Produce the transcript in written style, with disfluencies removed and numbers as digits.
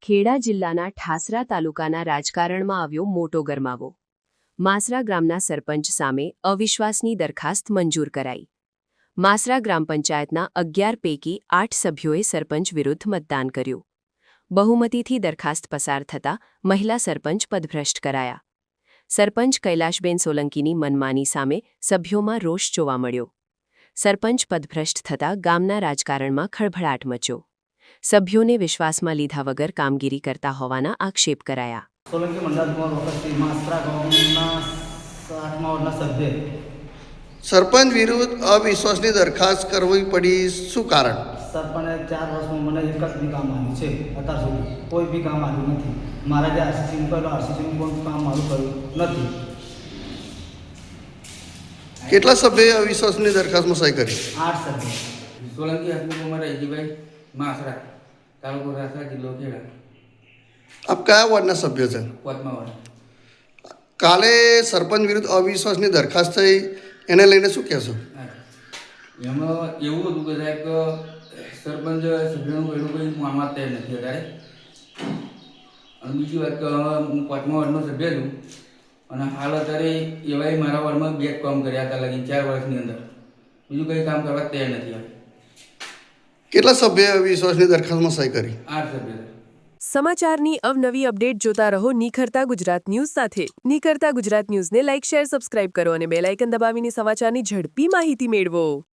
ખેડા જિલ્લાના ઠાસરા તાલુકાના રાજકારણમાં આવ્યો મોટો ગરમાવો. માસરા ગ્રામના સરપંચ સામે અવિશ્વાસની દરખાસ્ત મંજૂર કરાઈ. માસરા ગ્રામ પંચાયતના 11 પૈકી 8 સભ્યોએ સરપંચ વિરુદ્ધ મતદાન કર્યું. બહુમતીથી દરખાસ્ત પસાર થતાં મહિલા સરપંચ પદભ્રષ્ટ કરાયા. સરપંચ કૈલાશબેન સોલંકીની મનમાની સામે સભ્યોમાં રોષ જોવા મળ્યો. સરપંચ પદભ્રષ્ટ થતાં ગામના રાજકારણમાં ખળભળાટ મચ્યો. સભ્યોને વિશ્વાસમાં લીધા વગર કામગીરી કરતા હોવાના આક્ષેપ કરાયા. સોલંકી મંડળ વખતથી માસરા ગામના 8મા વોર્ડના સભ્ય સરપંચ વિરુદ્ધ અવિશ્વાસની દરખાસ્ત કરવી પડી, શું કારણ? સરપંચે 4 વર્ષમાં મને એક જ બી કામ આવ્યું છે. અત્યાર સુધી કોઈ બી કામ આવ્યું નથી. મારા જે આરસીસીનું પહેલું આરસીસીનું કોઈ કામ મારું કર્યું નથી. કેટલા સભ્યોએ અવિશ્વાસની દરખાસ્તમાં સહી કરી? 8 સભ્ય. સોલંકી હસમુખ રહીજીભાઈ, માસરા, તાલુકો રાસરા, જિલ્લો ખેડા. આપ કયા વોર્ડના સભ્યો છે? 5મા વોર્ડ. કાલે સરપંચ વિરુદ્ધ અવિશ્વાસની દરખાસ્ત થઈ, એને લઈને શું કહેશો? એમાં એવું હતું કે સાહેબ સરપંચ સભ્યનું પહેલું કંઈ મામા તૈયાર નથી અત્યારે. અને બીજી વાત કે હું 5મા વોર્ડનો સભ્ય છું અને હાલ અત્યારે એવાય મારા વોર્ડમાં 2 કામ કર્યા હતા લગીને 4 વર્ષની અંદર. બીજું કંઈ કામ કરવા તૈયાર નથી. કેટલા સભ્યોએ અવિશ્વાસની દરખાસ્તમાં સહી કરી? 8 સભ્ય. સમાચારની અવનવી અપડેટ જોતા રહો નિખરતા ગુજરાત ન્યૂઝ સાથે. નિખરતા ગુજરાત ન્યૂઝને લાઇક, શેર, સબસ્ક્રાઇબ કરો અને બેલ આઇકન દબાવીને સમાચારની ઝડપી માહિતી મેળવો.